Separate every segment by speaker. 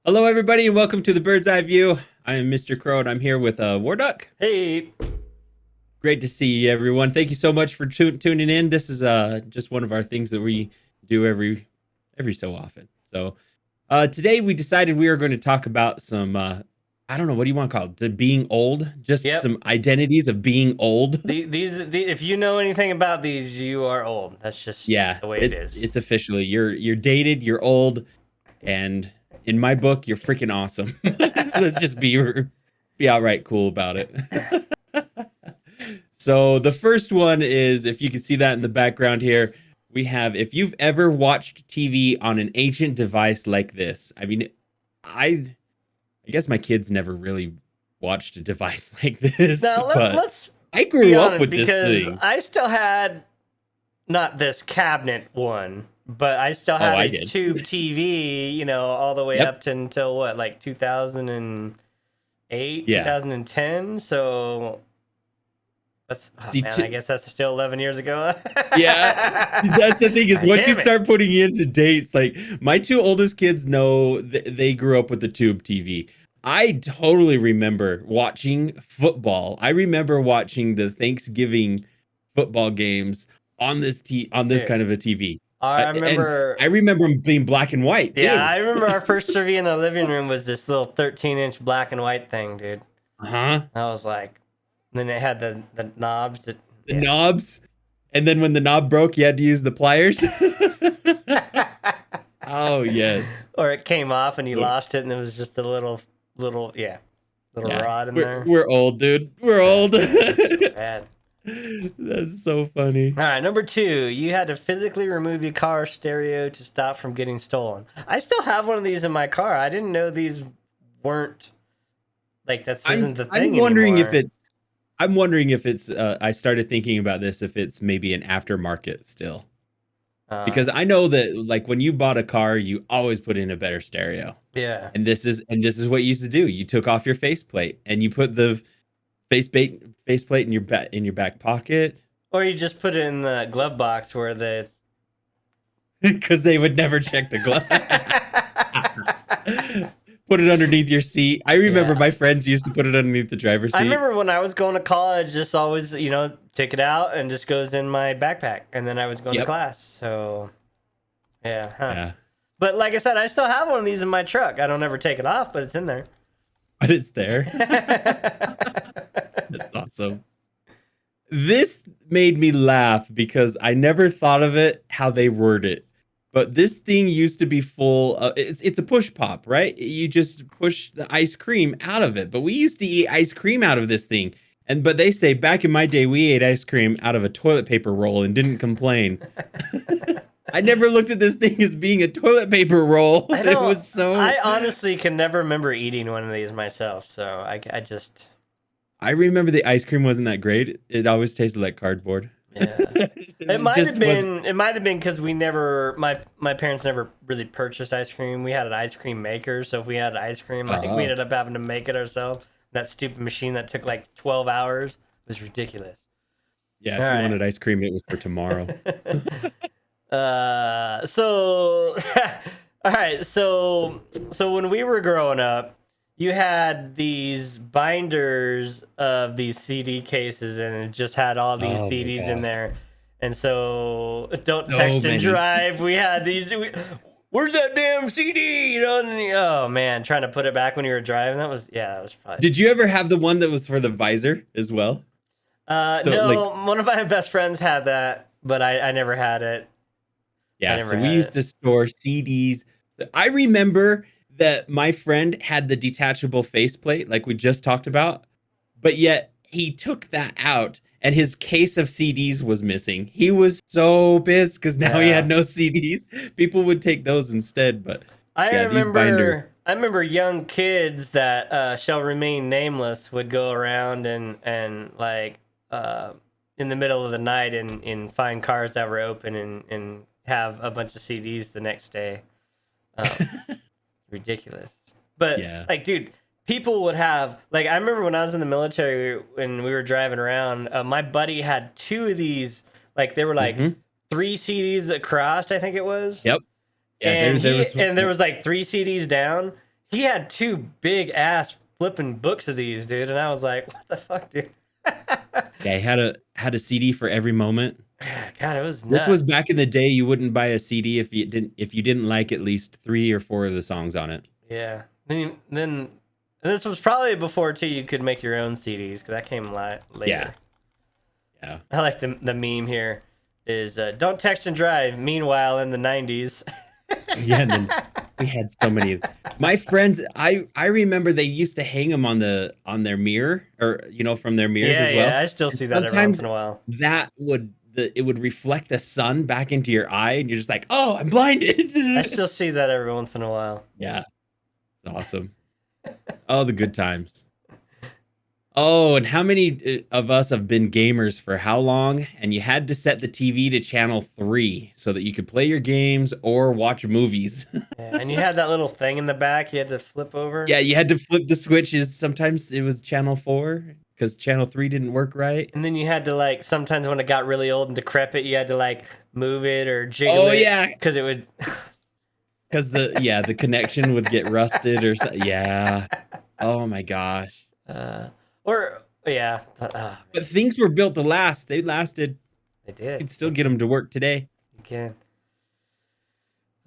Speaker 1: Hello, everybody, and welcome to the Bird's Eye View. I am Mr. Krow, and I'm here with Warduck.
Speaker 2: Hey.
Speaker 1: Great to see you, everyone. Thank you so much for tuning in. This is just one of our things that we do every so often. So today we decided we are going to talk about some I don't know, what do you want to call it? Being old, just
Speaker 2: Yep.
Speaker 1: some identities of being old.
Speaker 2: If you know anything about these, you are old. That's just
Speaker 1: Yeah,
Speaker 2: the way it is.
Speaker 1: it's officially you're dated, you're old, and in my book, you're freaking awesome. Let's just be outright cool about it. So the first one is, if you can see that in the background here, we have, if you've ever watched TV on an ancient device like this. I mean, I guess my kids never really watched a device like this,
Speaker 2: Now
Speaker 1: but
Speaker 2: let's
Speaker 1: I
Speaker 2: be
Speaker 1: grew up
Speaker 2: honest,
Speaker 1: with this
Speaker 2: because
Speaker 1: thing.
Speaker 2: I still had not this cabinet one, but I still had
Speaker 1: I
Speaker 2: a
Speaker 1: did.
Speaker 2: tube TV, all the way
Speaker 1: Yep.
Speaker 2: up to until what, like 2008,
Speaker 1: Yeah.
Speaker 2: 2010. So that's
Speaker 1: See,
Speaker 2: man, I guess that's still 11 years ago.
Speaker 1: Yeah, that's the thing, is
Speaker 2: God
Speaker 1: once you
Speaker 2: damn it.
Speaker 1: start putting into dates, like my two oldest kids know they grew up with the tube TV. I totally remember watching football. I remember watching the Thanksgiving football games on this
Speaker 2: Dude,
Speaker 1: kind of a TV.
Speaker 2: I
Speaker 1: And
Speaker 2: remember.
Speaker 1: I remember them being black and white
Speaker 2: Yeah,
Speaker 1: too.
Speaker 2: I remember our first trivia in the living room was this little 13-inch black and white thing, dude.
Speaker 1: Uh-huh.
Speaker 2: I was like, then it had the knobs that,
Speaker 1: The
Speaker 2: yeah.
Speaker 1: knobs. And then when the knob broke, you had to use the pliers. Oh, yes.
Speaker 2: Or it came off and you lost it, and it was just a little little
Speaker 1: Yeah,
Speaker 2: rod in
Speaker 1: we're
Speaker 2: there.
Speaker 1: we're old, dude. We're old.
Speaker 2: So bad.
Speaker 1: That's so funny.
Speaker 2: All right, number 2, you had to physically remove your car stereo to stop from getting stolen. I still have one of these in my car. I didn't know these weren't, like, that isn't the thing
Speaker 1: I'm wondering
Speaker 2: anymore.
Speaker 1: I'm wondering if it's I started thinking about this, if it's maybe an aftermarket still. Because I know that, like, when you bought a car, you always put in a better stereo.
Speaker 2: Yeah.
Speaker 1: And this is what you used to do. You took off your faceplate and you put the faceplate in your back pocket.
Speaker 2: Or you just put it in the glove box where the
Speaker 1: Because they would never check the glove. Put it underneath your seat. I remember my friends used to put it underneath the driver's seat.
Speaker 2: I remember when I was going to college, just always, take it out and just goes in my backpack. And then I was going to class. So, yeah.
Speaker 1: Yeah.
Speaker 2: But like I said, I still have one of these in my truck. I don't ever take it off, but it's in there.
Speaker 1: But it's there. That's awesome. This made me laugh because I never thought of it how they word it. But this thing used to be full of, it's a push pop, right? You just push the ice cream out of it. But we used to eat ice cream out of this thing. But they say back in my day, we ate ice cream out of a toilet paper roll and didn't complain. I never looked at this thing as being a toilet paper roll. It was so.
Speaker 2: I honestly can never remember eating one of these myself. So
Speaker 1: I remember the ice cream wasn't that great. It always tasted like cardboard.
Speaker 2: Yeah. It might have been because my parents never really purchased ice cream. We had an ice cream maker, so if we had ice cream, I think we ended up having to make it ourselves. That stupid machine that took like 12 hours was ridiculous.
Speaker 1: Yeah, if you wanted ice cream, it was for tomorrow.
Speaker 2: So all right, so when we were growing up, you had these binders of these CD cases, and it just had all these CDs in there. And so, Don't Text and Drive, we had these. Where's that damn CD? Oh man, trying to put it back when you were driving. That was fun.
Speaker 1: Did you ever have the one that was for the visor as well?
Speaker 2: No, one of my best friends had that, but I never had it.
Speaker 1: Yeah, so we used to store CDs. I remember that my friend had the detachable faceplate, like we just talked about, but yet he took that out and his case of CDs was missing. He was so pissed because now he had no CDs. People would take those instead, but
Speaker 2: I remember young kids that shall remain nameless would go around and like in the middle of the night and find cars that were open and have a bunch of CDs the next day. Ridiculous. But like, dude, people would have, like, I remember when I was in the military, when we were driving around, my buddy had 2 of these, like, they were like 3 CDs across, I think it was.
Speaker 1: Yep. Yeah,
Speaker 2: And there was like 3 CDs down. he had two big ass flipping books of these, dude, and I was like, what the fuck, dude?
Speaker 1: Yeah, I had a CD for every moment.
Speaker 2: God, it was
Speaker 1: This was
Speaker 2: nuts.
Speaker 1: back in the day. You wouldn't buy a CD if you didn't like at least 3 or 4 of the songs on it.
Speaker 2: Yeah. Then and this was probably before too. You could make your own CDs because that came
Speaker 1: Yeah,
Speaker 2: later.
Speaker 1: yeah,
Speaker 2: I like the meme here is don't text and drive. Meanwhile, in the '90s.
Speaker 1: yeah. And then we had so many. My friends, I remember they used to hang them on their mirror, or from their mirrors
Speaker 2: Yeah,
Speaker 1: as well.
Speaker 2: yeah. I still
Speaker 1: And
Speaker 2: see that every once
Speaker 1: sometimes
Speaker 2: in a while.
Speaker 1: it would reflect the sun back into your eye, and you're just like, oh, I'm
Speaker 2: I
Speaker 1: blinded.
Speaker 2: still see that every once in a while.
Speaker 1: Yeah, it's awesome. Oh, the good times. Oh, and how many of us have been gamers for how long? And you had to set the TV to channel 3 so that you could play your games or watch movies.
Speaker 2: Yeah, and you had that little thing in the back you had to flip over.
Speaker 1: Yeah, you had to flip the switches. Sometimes it was channel 4 because channel 3 didn't work right.
Speaker 2: And then you had to like sometimes when it got really old and decrepit, you had to like move it or jiggle
Speaker 1: Oh
Speaker 2: it
Speaker 1: yeah,
Speaker 2: because it would.
Speaker 1: because the connection would get rusted or so. Yeah. Oh my gosh.
Speaker 2: Uh, or yeah, man,
Speaker 1: But things were built to last. They lasted.
Speaker 2: they
Speaker 1: You
Speaker 2: did.
Speaker 1: could still get them to work today.
Speaker 2: Again.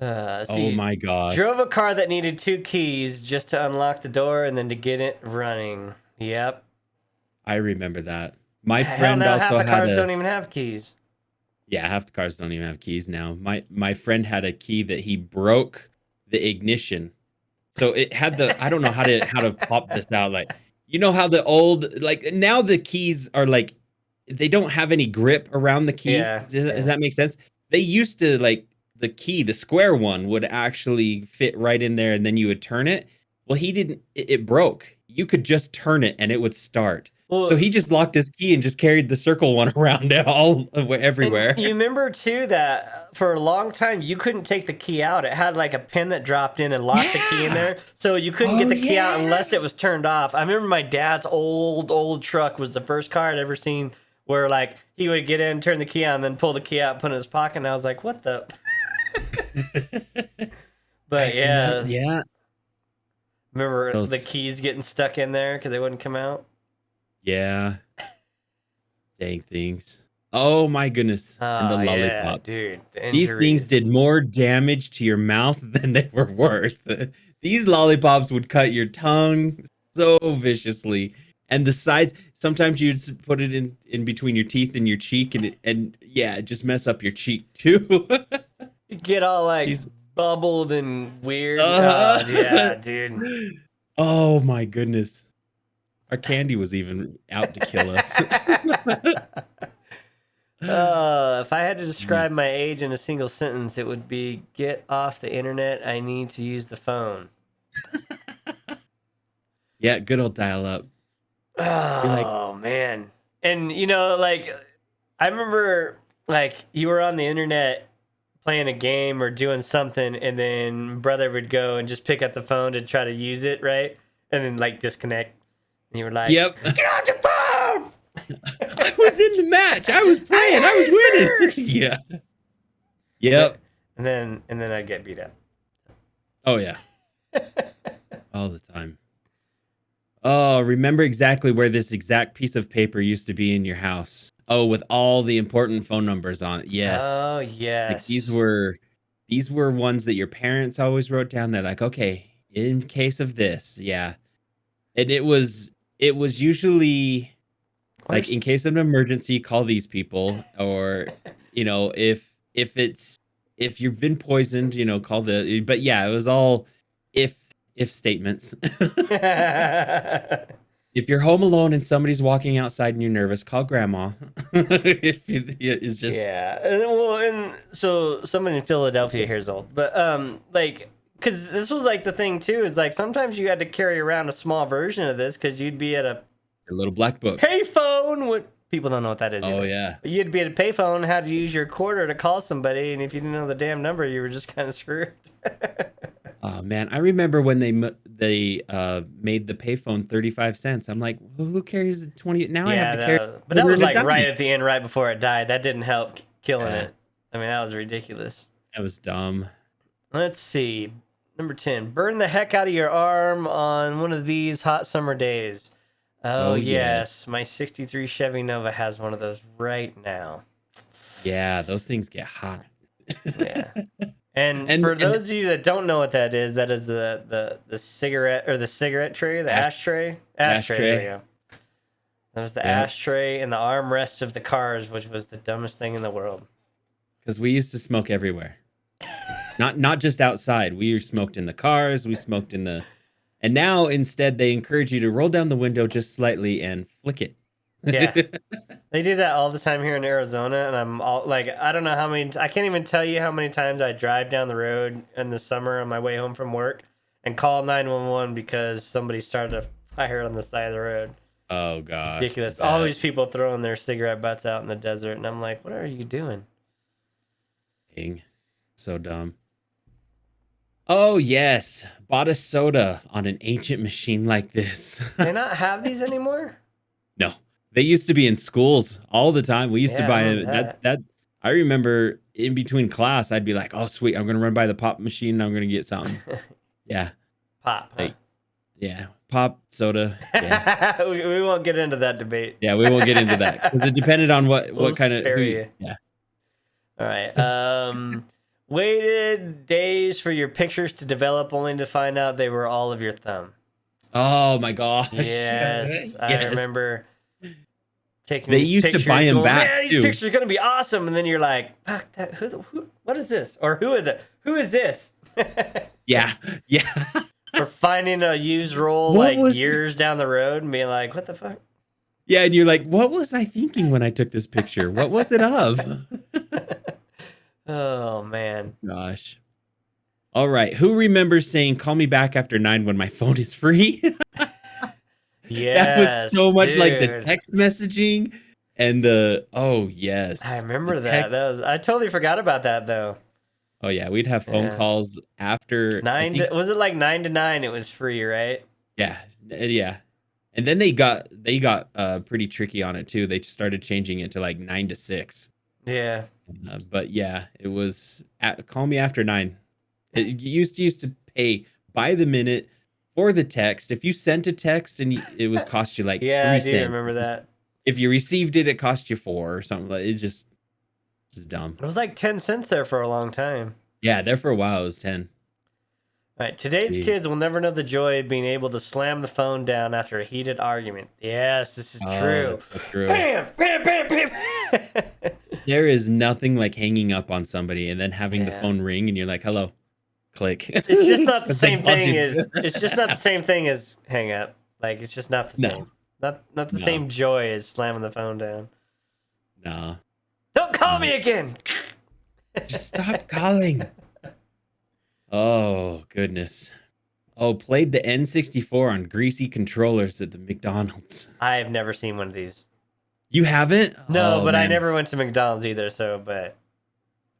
Speaker 1: Oh
Speaker 2: See,
Speaker 1: my gosh.
Speaker 2: drove a car that needed 2 keys just to unlock the door and then to get it running. Yep.
Speaker 1: I remember that. My
Speaker 2: Hell
Speaker 1: friend
Speaker 2: no, half
Speaker 1: also
Speaker 2: the
Speaker 1: had
Speaker 2: cars
Speaker 1: a.
Speaker 2: don't even have keys.
Speaker 1: Yeah, half the cars don't even have keys now. My friend had a key that he broke the ignition. So it had I don't know how to pop this out. Like, how the old, like, now the keys are like, they don't have any grip around the key.
Speaker 2: Yeah,
Speaker 1: Does
Speaker 2: yeah.
Speaker 1: that make sense? They used to, like, the key, the square one would actually fit right in there and then you would turn it. Well, he didn't, it broke. You could just turn it and it would start. So
Speaker 2: Well,
Speaker 1: he just locked his key and just carried the circle one around
Speaker 2: and
Speaker 1: everywhere.
Speaker 2: you remember too that for a long time you couldn't take the key out. It had like a pin that dropped in and locked the key in
Speaker 1: Yeah.
Speaker 2: there, so you couldn't get
Speaker 1: Oh
Speaker 2: the key out
Speaker 1: yeah.
Speaker 2: unless it was turned off. I remember my dad's old truck was the first car I'd ever seen where like he would get in, turn the key on, and then pull the key out, and put it in his pocket, and I was like, "What the?" But yeah,
Speaker 1: Yeah.
Speaker 2: remember the
Speaker 1: Those
Speaker 2: keys getting stuck in there because they wouldn't come out.
Speaker 1: Yeah. Dang things. Oh my goodness. And the
Speaker 2: Oh yeah,
Speaker 1: lollipops.
Speaker 2: dude, the
Speaker 1: These things
Speaker 2: injuries.
Speaker 1: did more damage to your mouth than they were worth. These lollipops would cut your tongue so viciously. And the sides, sometimes you'd put it in between your teeth and your cheek, and yeah, just mess up your cheek too.
Speaker 2: You get all like
Speaker 1: These
Speaker 2: bubbled and weird.
Speaker 1: uh,
Speaker 2: Oh yeah, dude.
Speaker 1: Oh my goodness. Our candy was even out to kill us.
Speaker 2: If I had to describe
Speaker 1: Jeez.
Speaker 2: my age in a single sentence, it would be get off the internet. I need to use the phone.
Speaker 1: Yeah, good old dial up. You're like,
Speaker 2: Oh man. And like I remember like you were on the internet playing a game or doing something and then brother would go and just pick up the phone to try to use it, right? And then like disconnect. And you were like,
Speaker 1: yep.
Speaker 2: get off the phone!
Speaker 1: I was in the match. I was playing. I was winning. Yeah. Yep.
Speaker 2: And then I'd get beat up.
Speaker 1: Oh yeah. All the time. Oh, remember exactly where this exact piece of paper used to be in your house. Oh, with all the important phone numbers on it. Yes.
Speaker 2: Oh
Speaker 1: Like
Speaker 2: yes.
Speaker 1: these were ones that your parents always wrote down. They're like, okay, in case of this, yeah. And it was usually like,
Speaker 2: Where's
Speaker 1: in case of an emergency, call these people, or if you've been poisoned, call the. But yeah, it was all if statements. If you're home alone and somebody's walking outside and you're nervous, call grandma. It's just.
Speaker 2: Yeah. Well, and so someone in Philadelphia here's old, but like, because this was like the thing too is like sometimes you had to carry around a small version of this because you'd be at a
Speaker 1: A little black book.
Speaker 2: payphone. What people don't know what that is.
Speaker 1: Oh
Speaker 2: Either.
Speaker 1: yeah.
Speaker 2: But you'd be at a payphone, had to use your quarter to call somebody, and if you didn't know the damn number, you were just kind of screwed.
Speaker 1: Oh man, I remember when they made the payphone 35 cents. I'm like, well, who carries the 20? Now I have
Speaker 2: Yeah,
Speaker 1: to carry
Speaker 2: but that
Speaker 1: quarter
Speaker 2: was
Speaker 1: and a
Speaker 2: like
Speaker 1: dime.
Speaker 2: right at the end, right before it died. That didn't help killing
Speaker 1: Yeah,
Speaker 2: it. I mean, that was ridiculous.
Speaker 1: that was dumb.
Speaker 2: Let's see. Number 10. Burn the heck out of your arm on one of these hot summer days. Oh,
Speaker 1: Oh,
Speaker 2: yes.
Speaker 1: yes.
Speaker 2: My 63 Chevy Nova has one of those right now.
Speaker 1: Yeah, those things get hot.
Speaker 2: Yeah. And
Speaker 1: And
Speaker 2: for those of you that don't know what that is the cigarette or the cigarette tray, the
Speaker 1: ash
Speaker 2: ashtray. Ashtray, there we
Speaker 1: ashtray.
Speaker 2: go. That was the
Speaker 1: Yep.
Speaker 2: ashtray and the armrest of the cars, which was the dumbest thing in the world.
Speaker 1: Because we used to smoke everywhere. Not just outside. We smoked in the cars. We smoked in the. And now instead they encourage you to roll down the window just slightly and flick it.
Speaker 2: Yeah. They do that all the time here in Arizona, and I'm all like, I don't know how many, I can't even tell you how many times I drive down the road in the summer on my way home from work and call 911 because somebody started a fire on the side of the road.
Speaker 1: Oh gosh.
Speaker 2: Ridiculous. Always people throwing their cigarette butts out in the desert, and I'm like, what are you doing?
Speaker 1: Dang. So dumb. Oh yes. Bought a soda on an ancient machine like this.
Speaker 2: They not have these anymore?
Speaker 1: No. They used to be in schools all the time. We used to
Speaker 2: Yeah, I
Speaker 1: buy
Speaker 2: remember
Speaker 1: that. I remember in between class, I'd be like, "Oh, sweet! I'm gonna run by the pop machine. And I'm gonna get something." Yeah,
Speaker 2: Pop, huh?
Speaker 1: like yeah, pop soda. Yeah,
Speaker 2: we won't get into that debate.
Speaker 1: yeah. We won't get into that because it depended on
Speaker 2: We'll
Speaker 1: what kind of
Speaker 2: spare
Speaker 1: who.
Speaker 2: you.
Speaker 1: Yeah.
Speaker 2: All right. Waited days for your pictures to develop only to find out they were all of your thumb.
Speaker 1: Oh my gosh.
Speaker 2: Yes, I
Speaker 1: Yes.
Speaker 2: remember taking
Speaker 1: They
Speaker 2: these
Speaker 1: used to
Speaker 2: pictures,
Speaker 1: buy 'em
Speaker 2: going,
Speaker 1: back,
Speaker 2: man, these
Speaker 1: too.
Speaker 2: pictures are gonna be awesome, and then you're like, fuck that. What is this? Or who is this?
Speaker 1: Yeah, yeah.
Speaker 2: Or finding a used roll
Speaker 1: What
Speaker 2: like
Speaker 1: was-
Speaker 2: years down the road and being like, what the fuck?
Speaker 1: Yeah, and you're like, what was I thinking when I took this picture? What was it of?
Speaker 2: Oh man.
Speaker 1: Gosh. All right. Who remembers saying, "Call me back after 9 when my phone is free"? That was
Speaker 2: Yes,
Speaker 1: so much like the
Speaker 2: dude.
Speaker 1: text messaging and the oh
Speaker 2: I
Speaker 1: yes.
Speaker 2: remember
Speaker 1: The
Speaker 2: that.
Speaker 1: text.
Speaker 2: That was I totally forgot about that though.
Speaker 1: Oh yeah, we'd have phone
Speaker 2: Yeah.
Speaker 1: calls after I think
Speaker 2: Was it like 9 to 9? It was free, right?
Speaker 1: yeah. Yeah. And then they got pretty tricky on it too. They started changing it to like 9 to 6.
Speaker 2: Yeah.
Speaker 1: But yeah, it was call me after 9. You used to pay by the minute for the text. If you sent a text and it would cost you like
Speaker 2: Yeah,
Speaker 1: 3
Speaker 2: I do
Speaker 1: cents.
Speaker 2: remember that.
Speaker 1: If you received it, it cost you 4 or something. Like it just is dumb.
Speaker 2: It was like 10 cents there for a long time.
Speaker 1: Yeah, there for a while it was 10.
Speaker 2: All right, today's
Speaker 1: Gee.
Speaker 2: kids will never know the joy of being able to slam the phone down after a heated argument. Yes, this is
Speaker 1: Oh,
Speaker 2: true.
Speaker 1: that's so true.
Speaker 2: Bam, bam, bam, bam.
Speaker 1: There is nothing like hanging up on somebody and then having the
Speaker 2: Yeah.
Speaker 1: phone ring and you're like, "Hello." Click.
Speaker 2: It's just not the
Speaker 1: They
Speaker 2: same
Speaker 1: called
Speaker 2: thing
Speaker 1: you.
Speaker 2: as it's just not the same thing as hang up. Like it's just not the
Speaker 1: No.
Speaker 2: same. Not the
Speaker 1: No.
Speaker 2: same joy as slamming the phone down.
Speaker 1: No.
Speaker 2: Don't call me again.
Speaker 1: Just stop calling. Oh, goodness. Oh, played the N64 on greasy controllers at the McDonald's.
Speaker 2: I have never seen one of these.
Speaker 1: You haven't?
Speaker 2: No,
Speaker 1: Oh,
Speaker 2: but I
Speaker 1: man.
Speaker 2: never went to McDonald's either, so but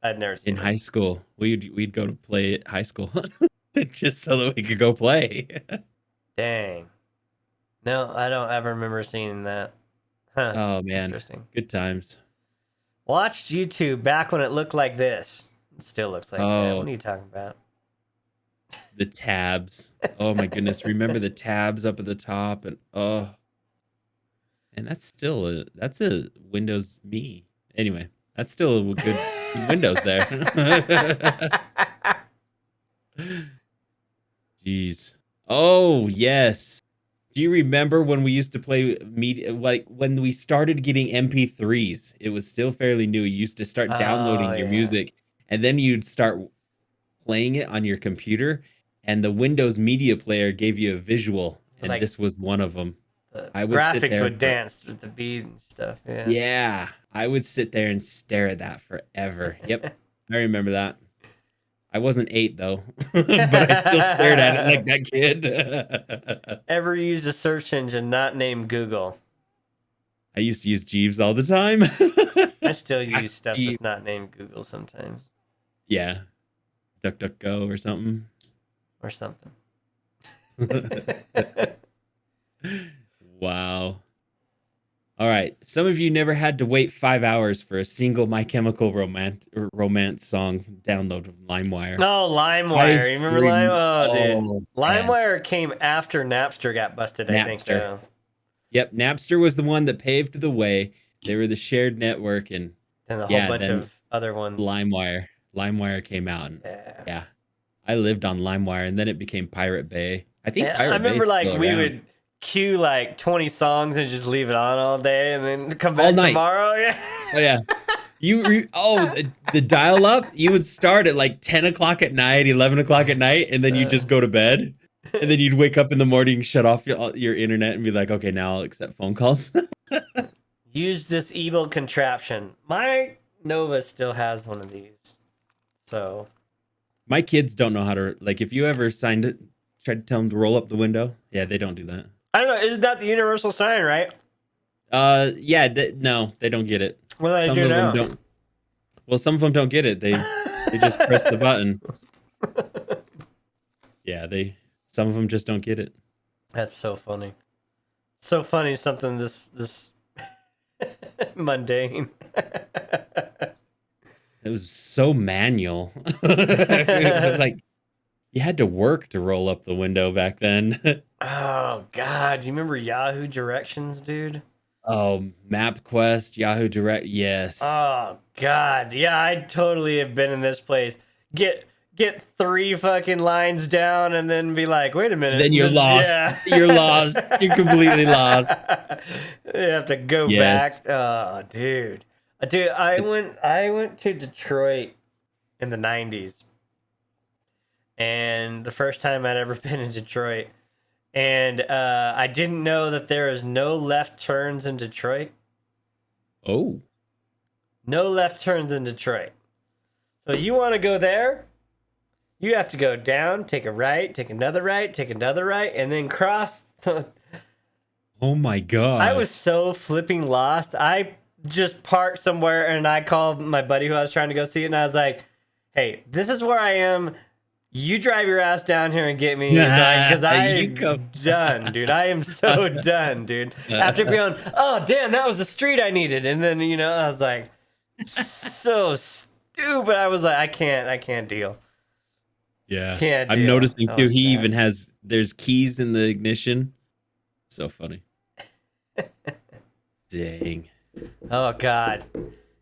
Speaker 2: I'd never seen
Speaker 1: In
Speaker 2: one.
Speaker 1: high school. We'd go to play at high school just so that we could go play.
Speaker 2: Dang. No, I don't ever remember seeing that. Huh.
Speaker 1: Oh, man.
Speaker 2: Interesting.
Speaker 1: Good times.
Speaker 2: Watched YouTube back when it looked like this. It still looks like that.
Speaker 1: Oh.
Speaker 2: What are you talking about?
Speaker 1: The tabs. Oh, my goodness. Remember the tabs up at the top? And and that's a Windows Me. Anyway, that's still a good Windows there. Jeez. Oh, yes. Do you remember when we used to play media, like when we started getting MP3s? It was still fairly new. You used to start downloading
Speaker 2: Oh,
Speaker 1: your
Speaker 2: yeah.
Speaker 1: music, and then you'd start playing it on your computer, and the Windows Media Player gave you a visual, and
Speaker 2: Like-
Speaker 1: this was one of them.
Speaker 2: The
Speaker 1: I would sit
Speaker 2: graphics
Speaker 1: there
Speaker 2: would
Speaker 1: for-
Speaker 2: dance with the beat and stuff. Yeah.
Speaker 1: Yeah, I would sit there and stare at that forever. Yep, I remember that. I wasn't 8 though, but I still stared at it like that kid.
Speaker 2: Ever used a search engine not named Google?
Speaker 1: I used to use Jeeves all the time.
Speaker 2: I still use
Speaker 1: Ask
Speaker 2: stuff
Speaker 1: Jeeves.
Speaker 2: that's not named Google sometimes
Speaker 1: Yeah, DuckDuckGo or something.
Speaker 2: or something.
Speaker 1: Wow. All right. Some of you never had to wait 5 hours for a single My Chemical Romance song download from LimeWire.
Speaker 2: Oh,
Speaker 1: I
Speaker 2: LimeWire. You remember Lime? Oh, dude.
Speaker 1: oh man,
Speaker 2: LimeWire came after Napster got busted, I think,
Speaker 1: Napster.
Speaker 2: though.
Speaker 1: Yep, Napster was the one that paved the way. They were the shared network, and
Speaker 2: And a whole
Speaker 1: yeah,
Speaker 2: bunch
Speaker 1: then
Speaker 2: of other ones.
Speaker 1: LimeWire came out, and
Speaker 2: Yeah.
Speaker 1: yeah, I lived on LimeWire, and then it became Pirate Bay. I think
Speaker 2: Yeah, I
Speaker 1: Pirate Bay
Speaker 2: remember
Speaker 1: is
Speaker 2: like
Speaker 1: still
Speaker 2: we
Speaker 1: around.
Speaker 2: would queue like 20 songs and just leave it on all day and then come
Speaker 1: All
Speaker 2: back
Speaker 1: night.
Speaker 2: tomorrow. Yeah.
Speaker 1: Oh yeah. The dial up, you would start at like 10 o'clock at night, 11 o'clock at night, and then you just go to bed. And then you'd wake up in the morning, shut off your internet, and be like, okay, now I'll accept phone calls.
Speaker 2: Use this evil contraption. My Nova still has one of these. So
Speaker 1: My kids don't know how to, like, if you ever signed it, tried to tell them to roll up the window. Yeah, they don't do that.
Speaker 2: I don't know. Isn't that the universal sign, right?
Speaker 1: Yeah, no, they don't get it.
Speaker 2: What do I
Speaker 1: Some
Speaker 2: do
Speaker 1: of
Speaker 2: now?
Speaker 1: them don't. Well, some of them don't get it. They just press the button. Yeah, some of them just don't get it.
Speaker 2: That's so funny. So funny, something this mundane.
Speaker 1: It was so manual. Like you had to work to roll up the window back then.
Speaker 2: Oh God, do you remember Yahoo Directions, dude?
Speaker 1: Oh, MapQuest, Yahoo Direct, yes.
Speaker 2: Oh God, yeah, I totally have been in this place. Get 3 fucking lines down and then be like, wait a minute.
Speaker 1: Then you're lost.
Speaker 2: Yeah.
Speaker 1: You're lost. You're completely lost.
Speaker 2: You have to go
Speaker 1: Yes.
Speaker 2: back. Oh, dude. I went to Detroit in the 90s. And the first time I'd ever been in Detroit. And I didn't know that there is no left turns in Detroit.
Speaker 1: Oh.
Speaker 2: No left turns in Detroit. So you want to go there? You have to go down, take a right, take another right, take another right, and then cross.
Speaker 1: Oh my god.
Speaker 2: I was so flipping lost. I just parked somewhere and I called my buddy who I was trying to go see it, and I was like, hey, this is where I am. You drive your ass down here and get me. Because I'm done, dude. I am so done, dude. After going, oh, damn, that was the street I needed. And then, I was like, so stupid. I was like, I can't deal.
Speaker 1: Yeah.
Speaker 2: Can't
Speaker 1: I'm
Speaker 2: deal.
Speaker 1: noticing too, he
Speaker 2: sad.
Speaker 1: even there's keys in the ignition. So funny. Dang.
Speaker 2: Oh, God.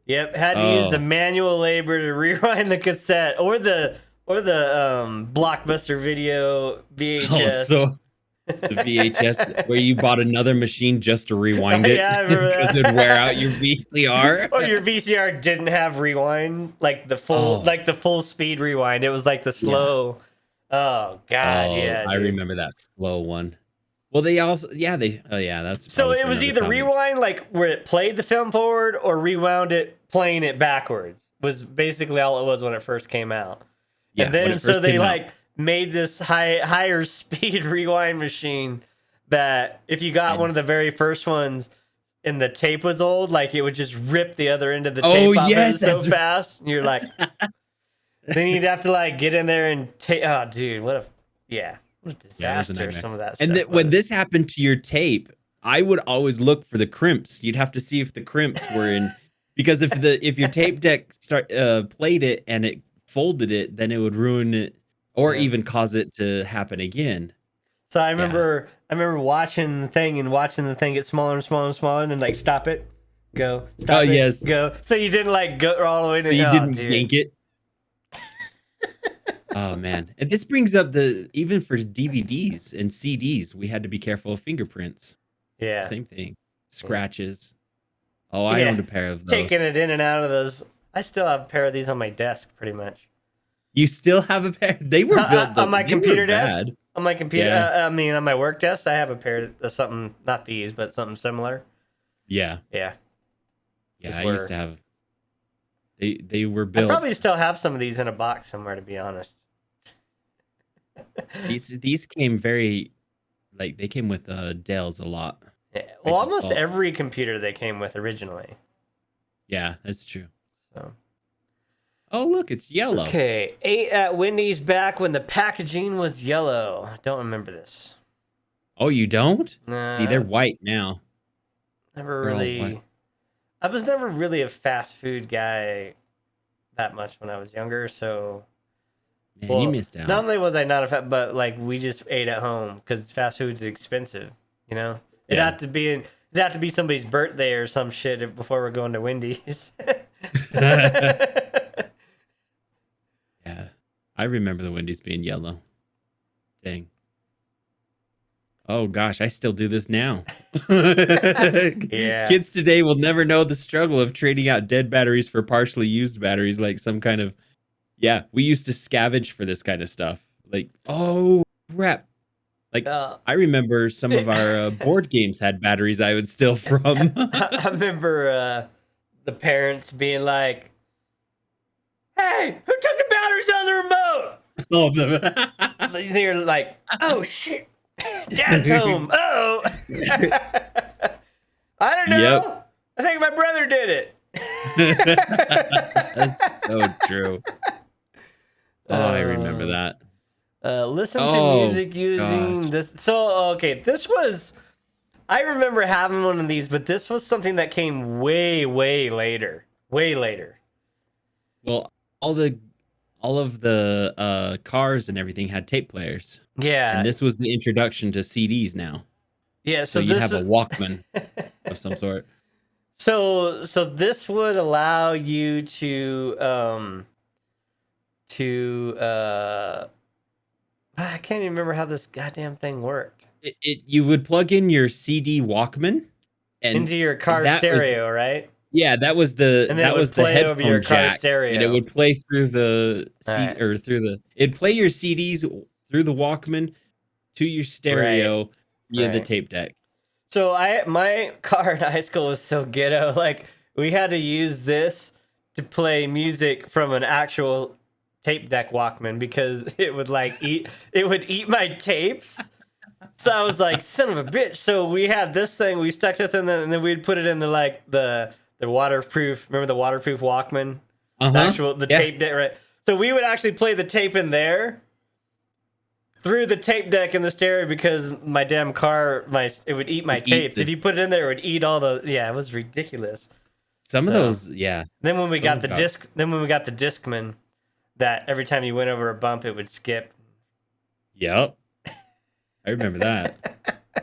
Speaker 2: Yep, had to use the manual labor to rewind the cassette or the Blockbuster video VHS.
Speaker 1: Oh, so the VHS where you bought another machine just to rewind it.
Speaker 2: Yeah, I remember that.
Speaker 1: Because it'd wear out your VCR.
Speaker 2: Or your VCR didn't have rewind, like the full speed rewind. It was like the slow. Yeah. Oh God, yeah.
Speaker 1: I remember that slow one. Well, that's
Speaker 2: so it was either rewind, like where it played the film forward, or rewound it playing it backwards. Was basically all it was when it first came out. Yeah, and then so they made this higher speed rewind machine that if you got one of the very first ones and the tape was old, like it would just rip the other end of the tape off so fast. And you're like, then you'd have to get in there and take. Oh, dude, what a disaster! Some of that stuff.
Speaker 1: And when this happened to your tape, I would always look for the crimps. You'd have to see if the crimps were in, because if your tape deck played it and it folded it, then it would ruin it or even cause it to happen again.
Speaker 2: So I remember watching the thing get smaller and smaller and smaller, and then stop it, go, stop it,
Speaker 1: yes,
Speaker 2: go. So you didn't go all the way to.
Speaker 1: So you didn't yank it. Oh man, and this brings up even for DVDs and CDs, we had to be careful of fingerprints.
Speaker 2: Yeah,
Speaker 1: same thing, scratches. Oh, I owned a pair of those.
Speaker 2: Taking it in and out of those. I still have a pair of these on my desk, pretty much.
Speaker 1: You still have a pair? They were built
Speaker 2: on my computer desk. On my computer, on my work desk, I have a pair of something, not these, but something similar.
Speaker 1: Yeah.
Speaker 2: Yeah.
Speaker 1: Yeah, I used to have. They were built.
Speaker 2: I probably still have some of these in a box somewhere, to be honest.
Speaker 1: These came they came with Dells a lot.
Speaker 2: Yeah. Well, almost every computer they came with originally.
Speaker 1: Yeah, that's true.
Speaker 2: So.
Speaker 1: Oh, look, it's yellow.
Speaker 2: Okay, ate at Wendy's back when the packaging was yellow. I don't remember this.
Speaker 1: Oh, you don't?
Speaker 2: Nah.
Speaker 1: See, they're white now.
Speaker 2: never
Speaker 1: They're all what?
Speaker 2: really. I was never really a fast food guy that much when I was younger. So,
Speaker 1: Man, you
Speaker 2: well,
Speaker 1: missed
Speaker 2: not
Speaker 1: out.
Speaker 2: only was I not a fat, but like we just ate at home because fast food's expensive. You know,
Speaker 1: Yeah.
Speaker 2: it'd have to be somebody's birthday or some shit before we're going to Wendy's.
Speaker 1: Yeah. I remember the Wendy's being yellow. Dang. Oh gosh, I still do this now.
Speaker 2: Yeah.
Speaker 1: Kids today will never know the struggle of trading out dead batteries for partially used batteries like some kind of yeah, we used to scavenge for this kind of stuff. Like, oh crap. Like
Speaker 2: Uh,
Speaker 1: I remember some of our board games had batteries I would steal from.
Speaker 2: I remember the parents being like, "Hey, who took the batteries out of the remote?"
Speaker 1: All of them.
Speaker 2: They're like, "Oh shit, Dad's home." Oh, I don't
Speaker 1: Yep.
Speaker 2: know. I think my brother did it.
Speaker 1: That's so true. Oh, I remember that.
Speaker 2: Listen to
Speaker 1: Oh
Speaker 2: music using
Speaker 1: gosh.
Speaker 2: this. So okay, this was. I remember having one of these, but this was something that came way, way later. Way later.
Speaker 1: Well, all of the cars and everything had tape players. And
Speaker 2: Yeah,
Speaker 1: this was the introduction to CDs now.
Speaker 2: yeah.
Speaker 1: So
Speaker 2: So
Speaker 1: you'd
Speaker 2: this
Speaker 1: have a
Speaker 2: is.
Speaker 1: Walkman of some sort.
Speaker 2: So this would allow you to I can't even remember how this goddamn thing worked.
Speaker 1: You would plug in your CD Walkman and
Speaker 2: Into your car
Speaker 1: that was
Speaker 2: stereo, right?
Speaker 1: yeah,
Speaker 2: And then it
Speaker 1: that
Speaker 2: would
Speaker 1: was the
Speaker 2: play over your
Speaker 1: headphone
Speaker 2: car
Speaker 1: jack and it
Speaker 2: stereo.
Speaker 1: would play through the
Speaker 2: All
Speaker 1: CD
Speaker 2: right.
Speaker 1: or through the it'd play your CDs through the Walkman to your
Speaker 2: Right.
Speaker 1: stereo via the
Speaker 2: Right.
Speaker 1: tape deck.
Speaker 2: So my car in high school was so ghetto. Like we had to use this to play music from an actual tape deck Walkman because it would eat my tapes. So I was like, son of a bitch. So we had this thing, we stuck this in there, and then we'd put it in the waterproof. Remember the waterproof Walkman?
Speaker 1: Uh-huh.
Speaker 2: The
Speaker 1: Yeah.
Speaker 2: tape deck, right? So we would actually play the tape in there through the tape deck in the stereo because my damn car, it would eat my
Speaker 1: Eat
Speaker 2: tapes. If you put it in there, it would eat all the. Yeah, it was ridiculous.
Speaker 1: some of
Speaker 2: So
Speaker 1: those, yeah.
Speaker 2: then when we
Speaker 1: Oh
Speaker 2: got the
Speaker 1: god.
Speaker 2: disc, then when we got the Discman, that every time you went over a bump, it would skip.
Speaker 1: Yep. I remember that.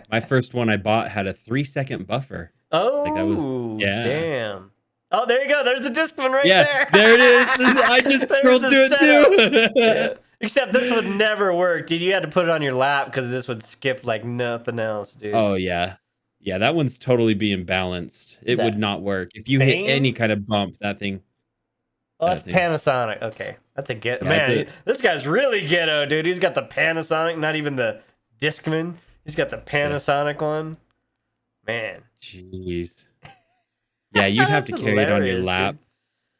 Speaker 1: My first one I bought had a 3-second buffer. Like that was
Speaker 2: Oh,
Speaker 1: yeah.
Speaker 2: damn. Oh, there you go. There's the Discman right
Speaker 1: Yeah,
Speaker 2: there.
Speaker 1: there it is. I just
Speaker 2: There's
Speaker 1: scrolled
Speaker 2: the
Speaker 1: through
Speaker 2: setup.
Speaker 1: it too.
Speaker 2: Yeah. Except this would never work, dude. You had to put it on your lap because this would skip like nothing else, dude.
Speaker 1: Oh yeah. Yeah, that one's totally being balanced. It would
Speaker 2: That
Speaker 1: not work. If you hit any
Speaker 2: Bane?
Speaker 1: kind of bump,
Speaker 2: Oh, that's
Speaker 1: that thing.
Speaker 2: Panasonic. Okay, that's a get.
Speaker 1: Yeah, it's
Speaker 2: Man,
Speaker 1: a
Speaker 2: this guy's really ghetto, dude. He's got the Panasonic, not even the Discman. He's got the
Speaker 1: yeah.
Speaker 2: Panasonic one. Man,
Speaker 1: Jeez. Yeah, you'd have
Speaker 2: that's
Speaker 1: to carry it on your
Speaker 2: hilarious,
Speaker 1: lap.
Speaker 2: dude.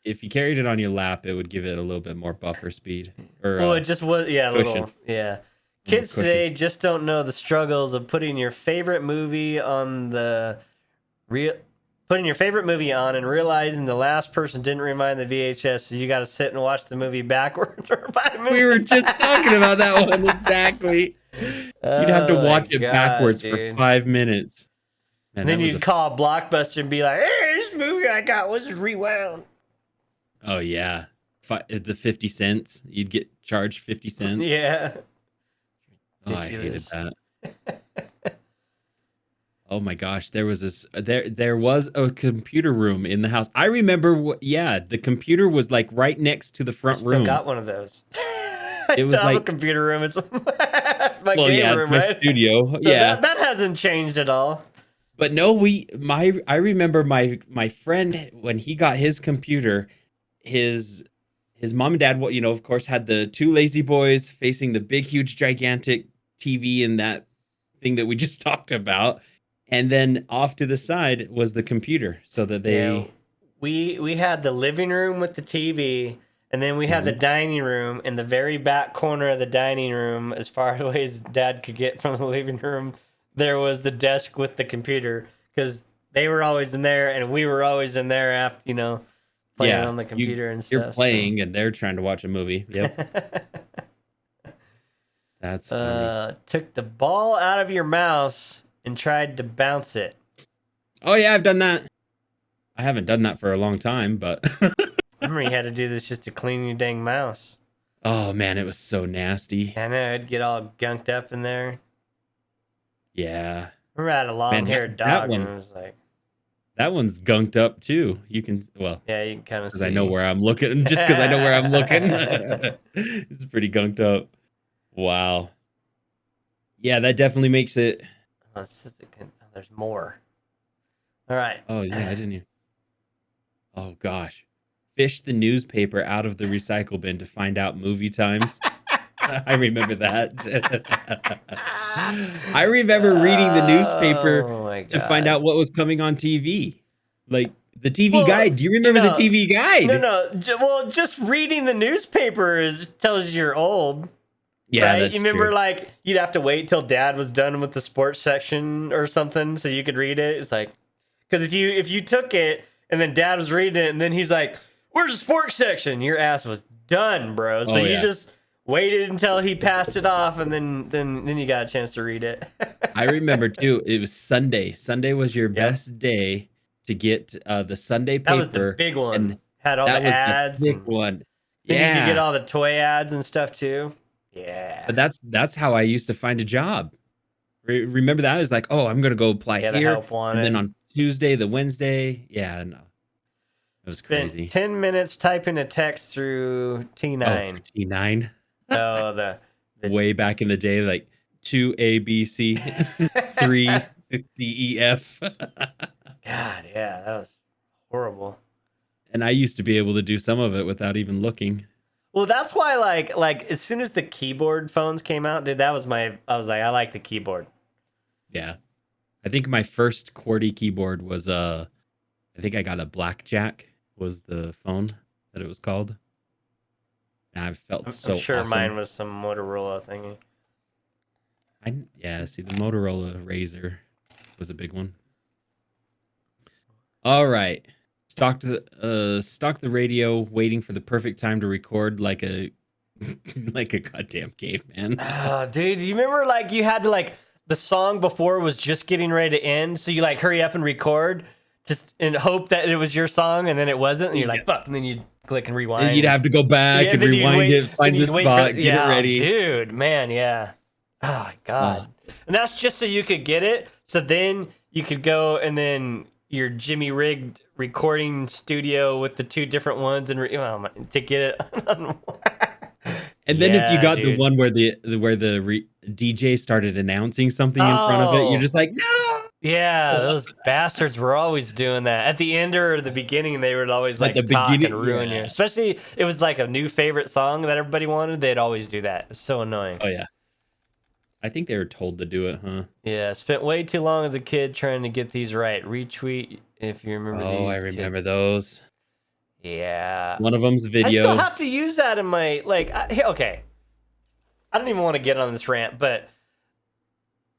Speaker 1: If you carried it on your lap, it would give it a little bit more buffer speed or
Speaker 2: Well, it just was, yeah, a
Speaker 1: cushion.
Speaker 2: little, yeah.
Speaker 1: A little
Speaker 2: Kids
Speaker 1: cushion.
Speaker 2: today just don't know the struggles of putting your favorite movie on the real, putting your favorite movie on and realizing the last person didn't rewind the VHS, so you got to sit and watch the movie backwards for 5
Speaker 1: We were
Speaker 2: minutes.
Speaker 1: just talking about that one exactly. You'd have to
Speaker 2: Oh my
Speaker 1: watch it
Speaker 2: God,
Speaker 1: backwards for
Speaker 2: dude.
Speaker 1: 5 minutes. Man,
Speaker 2: And
Speaker 1: that
Speaker 2: then
Speaker 1: was
Speaker 2: you'd call Blockbuster and be like, "Hey, this movie I got was rewound."
Speaker 1: oh yeah. The 50 cents. You'd get charged 50 cents.
Speaker 2: Yeah.
Speaker 1: Oh, I hated
Speaker 2: Ridiculous.
Speaker 1: that. Oh my gosh, there was a computer room in the house. I remember yeah, the computer was like right next to the
Speaker 2: I
Speaker 1: front
Speaker 2: still
Speaker 1: room.
Speaker 2: got one of those. I
Speaker 1: It
Speaker 2: still
Speaker 1: was
Speaker 2: have a
Speaker 1: like
Speaker 2: computer room. It's my
Speaker 1: well,
Speaker 2: game
Speaker 1: yeah, it's
Speaker 2: room,
Speaker 1: my
Speaker 2: right?
Speaker 1: studio.
Speaker 2: So
Speaker 1: Yeah.
Speaker 2: that hasn't changed at all.
Speaker 1: But no, I remember my friend when he got his computer, his mom and dad, you know, of course, had the two lazy boys facing the big, huge, gigantic TV and that thing that we just talked about. And then off to the side was the computer so that
Speaker 2: Yeah,
Speaker 1: they
Speaker 2: we had the living room with the TV, and then we had the
Speaker 1: Mhm.
Speaker 2: dining room. In the very back corner of the dining room, as far away as Dad could get from the living room, there was the desk with the computer because they were always in there, and we were always in there after playing
Speaker 1: yeah,
Speaker 2: on the computer and
Speaker 1: you're
Speaker 2: stuff.
Speaker 1: playing and they're trying to watch a movie. Yep. That's funny.
Speaker 2: Took the ball out of your mouse and tried to bounce it.
Speaker 1: Oh yeah, I've done that. I haven't done that for a long time, but
Speaker 2: I remember you had to do this just to clean your dang mouse.
Speaker 1: oh man, it was so nasty.
Speaker 2: I know, it'd get all gunked up in there.
Speaker 1: Yeah.
Speaker 2: I remember I had a
Speaker 1: Man,
Speaker 2: long-haired
Speaker 1: that
Speaker 2: dog, and
Speaker 1: one
Speaker 2: it was like,
Speaker 1: that one's gunked up too. You can well,
Speaker 2: yeah, you can kind of
Speaker 1: because I know
Speaker 2: see.
Speaker 1: where I'm looking. Just because I know where I'm looking, it's pretty gunked up. Wow. Yeah, that definitely makes it.
Speaker 2: Oh, there's more. All right.
Speaker 1: Oh yeah, I didn't. Oh gosh, fish the newspaper out of the recycle bin to find out movie times. I remember that. I remember reading the newspaper
Speaker 2: Oh my
Speaker 1: to find out
Speaker 2: god.
Speaker 1: what was coming on TV, like the TV
Speaker 2: Well,
Speaker 1: guide. Do you remember the TV
Speaker 2: no,
Speaker 1: guide?
Speaker 2: no. Well, just reading the newspaper tells you you're old.
Speaker 1: Yeah,
Speaker 2: Right? You
Speaker 1: that's
Speaker 2: remember,
Speaker 1: true.
Speaker 2: like, you'd have to wait till Dad was done with the sports section or something so you could read it. It's like, because if you took it and then Dad was reading it and then he's like, "Where's the sports section?" Your ass was done, bro. So
Speaker 1: Oh
Speaker 2: you
Speaker 1: yeah,
Speaker 2: just waited until he passed it off, and then you got a chance to read it.
Speaker 1: I remember too. It was Sunday. Sunday was your
Speaker 2: Yep,
Speaker 1: best day to get the Sunday
Speaker 2: that was the
Speaker 1: paper,
Speaker 2: big
Speaker 1: and
Speaker 2: one. Had all
Speaker 1: that
Speaker 2: the
Speaker 1: was the
Speaker 2: ads,
Speaker 1: thick
Speaker 2: and
Speaker 1: one.
Speaker 2: then you could get
Speaker 1: Yeah,
Speaker 2: all the toy ads and stuff too. Yeah,
Speaker 1: but that's how I used to find a job. Remember that? I was like, oh, I'm gonna go apply
Speaker 2: yeah, the
Speaker 1: here,
Speaker 2: help
Speaker 1: and then
Speaker 2: wanted.
Speaker 1: on Tuesday, the Wednesday, yeah, no, it was
Speaker 2: Spent
Speaker 1: crazy.
Speaker 2: 10 minutes typing a text through
Speaker 1: Oh,
Speaker 2: T9.
Speaker 1: T9,
Speaker 2: Oh, the
Speaker 1: way back in the day, like 2 ABC, 3 DEF,
Speaker 2: God, yeah, that was horrible.
Speaker 1: and I used to be able to do some of it without even looking.
Speaker 2: Well, that's why like as soon as the keyboard phones came out, dude, I was like, I like the keyboard.
Speaker 1: Yeah, I think my first QWERTY keyboard was I think I got a Blackjack was the phone that it was called, and I felt
Speaker 2: I'm
Speaker 1: so
Speaker 2: sure
Speaker 1: awesome.
Speaker 2: mine was some Motorola thingy.
Speaker 1: Yeah, see the Motorola Razor was a big one. All right. Stock the radio waiting for the perfect time to record like a like a goddamn caveman.
Speaker 2: Oh, dude, you remember like you had to like the song before was just getting ready to end, so you like hurry up and record just and hope that it was your song, and then it wasn't, and you're
Speaker 1: Yeah.
Speaker 2: like, fuck, and then you'd click and
Speaker 1: And you'd
Speaker 2: rewind.
Speaker 1: have to go back
Speaker 2: Yeah,
Speaker 1: and
Speaker 2: then you'd
Speaker 1: rewind
Speaker 2: wait.
Speaker 1: it,
Speaker 2: Then
Speaker 1: find the
Speaker 2: you'd wait for
Speaker 1: spot, get it
Speaker 2: yeah,
Speaker 1: ready.
Speaker 2: dude, man, yeah. Oh my god. And that's just so you could get it. So then you could go and then your Jimmy rigged recording studio with the two different ones and to get it.
Speaker 1: And then if you
Speaker 2: Yeah,
Speaker 1: got the
Speaker 2: dude.
Speaker 1: one where the DJ started announcing something in front of it, you're
Speaker 2: Oh,
Speaker 1: just like, no.
Speaker 2: yeah, those bastards were always doing that. At the end or the beginning, they would always
Speaker 1: At the
Speaker 2: like talk and
Speaker 1: beginning,
Speaker 2: ruin you.
Speaker 1: yeah.
Speaker 2: Especially if it was like a new favorite song that everybody wanted, they'd always do that. It's so annoying.
Speaker 1: Oh yeah. I think they were told to do it, huh?
Speaker 2: Yeah, spent way too long as a kid trying to get these right. Retweet if you remember these.
Speaker 1: Oh, I remember those.
Speaker 2: Yeah.
Speaker 1: One of them's
Speaker 2: I still
Speaker 1: video.
Speaker 2: have to use that in my okay. I don't even want to get on this rant, but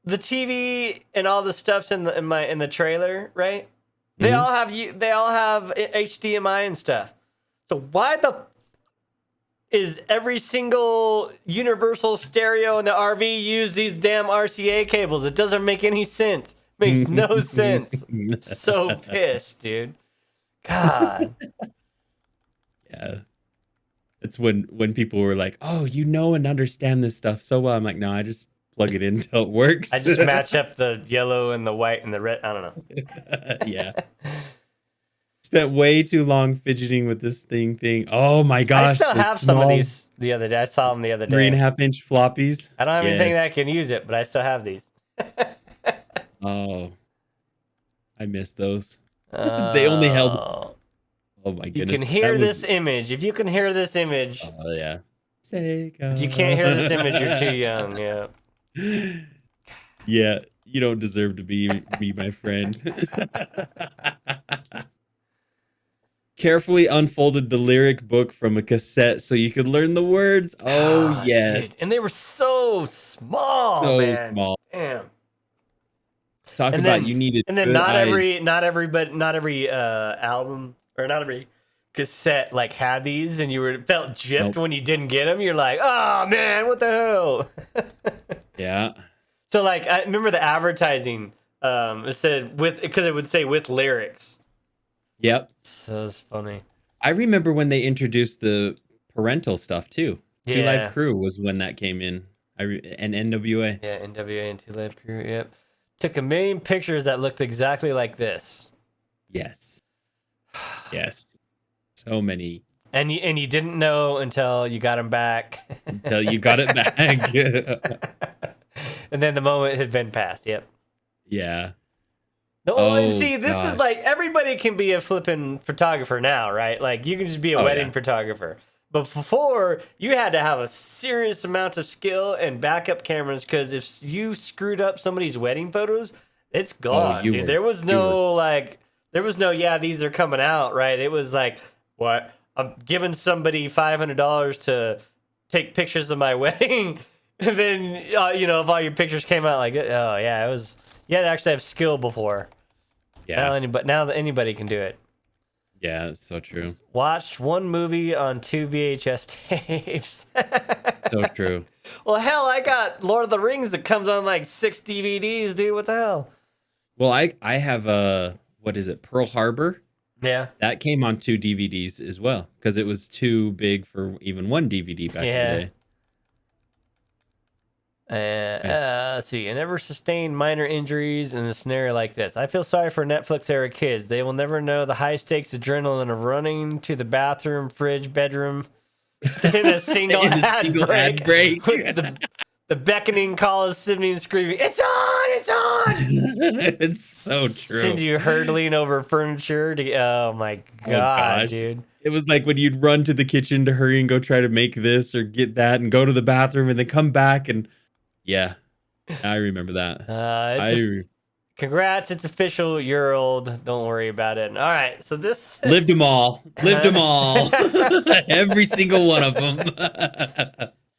Speaker 2: the TV and all the stuff's in the trailer, right? They
Speaker 1: Mhm.
Speaker 2: all have HDMI and stuff. So why the is every single universal stereo in the RV use these damn RCA cables? It doesn't make any sense. Makes no sense. So pissed, dude. God.
Speaker 1: Yeah. It's when people were like, "Oh, you know and understand this stuff so well." I'm like, "No, I just plug it in until it works."
Speaker 2: I just match up the yellow and the white and the red. I don't know.
Speaker 1: Yeah. Spent way too long fidgeting with this thing. Oh my
Speaker 2: I
Speaker 1: gosh,
Speaker 2: still
Speaker 1: the
Speaker 2: have some of
Speaker 1: small
Speaker 2: these the other day. I saw them the other
Speaker 1: three and a
Speaker 2: day.
Speaker 1: half inch floppies.
Speaker 2: I don't have anything
Speaker 1: Yes.
Speaker 2: that can use it, but I still have these.
Speaker 1: Oh, I missed those. They only held.
Speaker 2: Oh.
Speaker 1: Oh my
Speaker 2: You
Speaker 1: goodness.
Speaker 2: can hear
Speaker 1: That was-
Speaker 2: this image. If you can hear this image,
Speaker 1: Oh yeah. Sega.
Speaker 2: if you can't hear this image, you're too young. Yeah.
Speaker 1: Yeah, you don't deserve to be my friend. Carefully unfolded the lyric book from a cassette so you could learn the words. Oh
Speaker 2: God,
Speaker 1: yes.
Speaker 2: dude. And they were so small,
Speaker 1: So
Speaker 2: man.
Speaker 1: small.
Speaker 2: Damn.
Speaker 1: Talk
Speaker 2: And
Speaker 1: about
Speaker 2: then,
Speaker 1: you needed
Speaker 2: and then
Speaker 1: good eyes.
Speaker 2: not every album or not every cassette like had these, and felt gypped
Speaker 1: Nope.
Speaker 2: when you didn't get them. You're like, oh man, what the hell?
Speaker 1: Yeah.
Speaker 2: So like, I remember the advertising It said with because it would say with lyrics.
Speaker 1: Yep.
Speaker 2: So it's funny.
Speaker 1: I remember when they introduced the parental stuff too. Two Live
Speaker 2: Yeah.
Speaker 1: Crew was when that came in. And NWA.
Speaker 2: Yeah, NWA and Two Live Crew. Yep. Took a million pictures that looked exactly like this.
Speaker 1: Yes. Yes. So many.
Speaker 2: And you didn't know until you got them back.
Speaker 1: Until you got it back.
Speaker 2: And then the moment had been passed. Yep.
Speaker 1: Yeah.
Speaker 2: No, and
Speaker 1: Oh,
Speaker 2: see, this is
Speaker 1: gosh.
Speaker 2: like everybody can be a flipping photographer now, right? Like you can just be a
Speaker 1: Oh,
Speaker 2: wedding
Speaker 1: yeah.
Speaker 2: photographer. But before, you had to have a serious amount of skill and backup cameras because if you screwed up somebody's wedding photos, it's gone,
Speaker 1: you
Speaker 2: dude.
Speaker 1: were-
Speaker 2: There was
Speaker 1: you were-
Speaker 2: no like, there was no, yeah, these are coming out, right? It was like, what? I'm giving somebody $500 to take pictures of my wedding, and then you know, if all your pictures came out like, oh yeah, it was. You had to actually have skill before.
Speaker 1: Yeah.
Speaker 2: Now that anybody can do it.
Speaker 1: Yeah, it's so true.
Speaker 2: Watch one movie on 2 VHS tapes.
Speaker 1: So true.
Speaker 2: Well, hell, I got Lord of the Rings that comes on like 6 DVDs, dude. What the hell?
Speaker 1: Well, I have what is it? Pearl Harbor.
Speaker 2: Yeah.
Speaker 1: That came on 2 DVDs as well because it was too big for even one DVD back in the day.
Speaker 2: Let's see. I never sustained minor injuries in a scenario like this. I feel sorry for Netflix era kids. They will never know the high stakes adrenaline of running to the bathroom, fridge, bedroom in a single, ad break with the beckoning call of Sydney screaming, "It's on! It's on!"
Speaker 1: It's so true.
Speaker 2: Send you hurtling over furniture to. Oh my god,
Speaker 1: gosh.
Speaker 2: dude!
Speaker 1: It was like when you'd run to the kitchen to hurry and go try to make this or get that and go to the bathroom and then come back and yeah, I remember that.
Speaker 2: Congrats, it's official. You're old. Don't worry about it. All right, so this
Speaker 1: Lived them all. Lived them all. Every single one of them.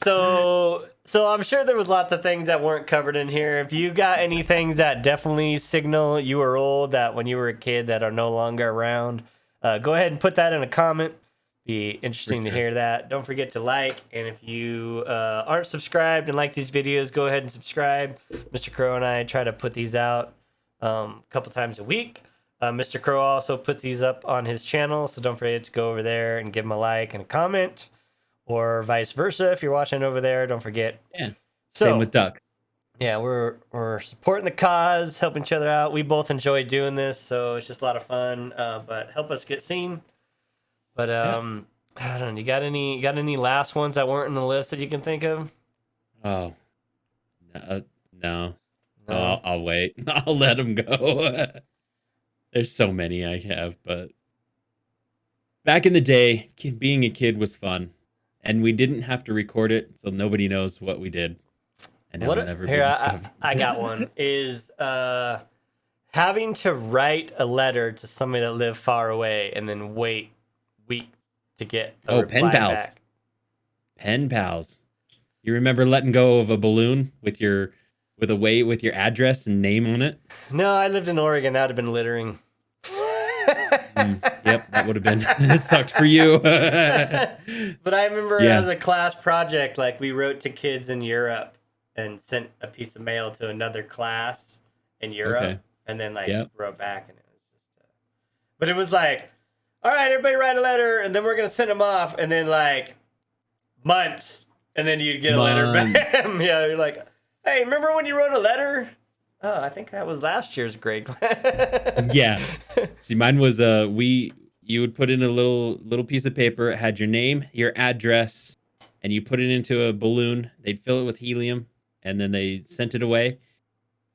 Speaker 2: So I'm sure there was lots of things that weren't covered in here. If you got any things that definitely signal you were old, that when you were a kid that are no longer around, go ahead and put that in a comment. Be interesting to hear that. Don't forget to like, and if you aren't subscribed and like these videos, go ahead and subscribe. Mr. Krow and I try to put these out a couple times a week. Mr. Krow also puts these up on his channel, so don't forget to go over there and give him a like and a comment. Or vice versa, if you're watching over there, don't forget.
Speaker 1: Yeah.
Speaker 2: So,
Speaker 1: same with Duck.
Speaker 2: Yeah, we're supporting the cause, helping each other out. We both enjoy doing this, so it's just a lot of fun. But help us get seen. But I don't know. You got any last ones that weren't in the list that you can think of?
Speaker 1: Oh, no. I'll wait. I'll let them go. There's so many I have, but back in the day, being a kid was fun. And we didn't have to record it, so nobody knows what we did. And it'll never be discovered.
Speaker 2: I got one. Is having to write a letter to somebody that lived far away and then wait weeks to get a reply
Speaker 1: pen pals.
Speaker 2: back.
Speaker 1: Pen pals. You remember letting go of a balloon with your address and name on it?
Speaker 2: No, I lived in Oregon. That would have been littering.
Speaker 1: Yep, that would have been it sucked for you.
Speaker 2: But I remember as a class project, like we wrote to kids in Europe and sent a piece of mail to another class in Europe, and then wrote back, and it was just. But it was like, all right, everybody write a letter, and then we're gonna send them off, and then like months, and then you'd get a letter back. Yeah, you're like, hey, remember when you wrote a letter? Oh, I think that was last year's grade class.
Speaker 1: Yeah. See, mine was you would put in a little piece of paper. It had your name, your address, and you put it into a balloon. They'd fill it with helium, and then they sent it away,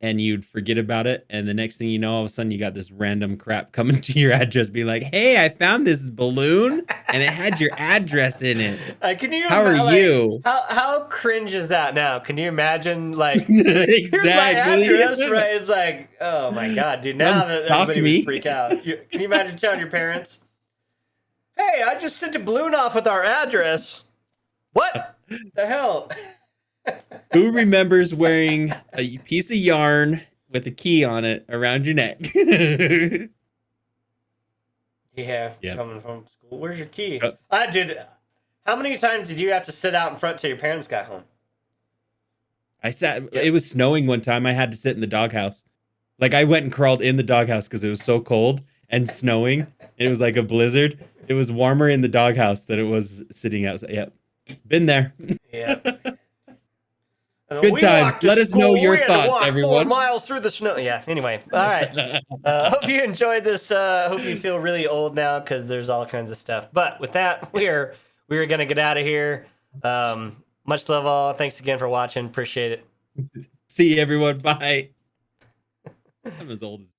Speaker 1: and you'd forget about it. And the next thing you know, all of a sudden, you got this random crap coming to your address, being like, "Hey, I found this balloon, and it had your address in it.
Speaker 2: Can you?
Speaker 1: How are you?
Speaker 2: How cringe is that now? Can you imagine like
Speaker 1: exactly?
Speaker 2: Here's my address, right? It's like, oh my god, dude! Now that everybody would freak out. Can you imagine telling your parents, "Hey, I just sent a balloon off with our address." What the hell?
Speaker 1: Who remembers wearing a piece of yarn with a key on it around your neck?
Speaker 2: Yeah, coming from school. Where's your key? I did. How many times did you have to sit out in front till your parents got home?
Speaker 1: I sat. It was snowing one time. I had to sit in the doghouse. Like I went and crawled in the doghouse because it was so cold and snowing. And it was like a blizzard. It was warmer in the doghouse than it was sitting outside. Yep. Been there.
Speaker 2: Yep.
Speaker 1: Good
Speaker 2: We
Speaker 1: times.
Speaker 2: walked to
Speaker 1: Let us know
Speaker 2: school.
Speaker 1: your
Speaker 2: We had to
Speaker 1: thoughts,
Speaker 2: walk 4
Speaker 1: everyone.
Speaker 2: miles through the snow. Yeah. Anyway. All right. Hope you enjoyed this. Hope you feel really old now because there's all kinds of stuff. But with that, we're gonna get out of here. Much love all. Thanks again for watching. Appreciate it.
Speaker 1: See you, everyone. Bye. I'm as old as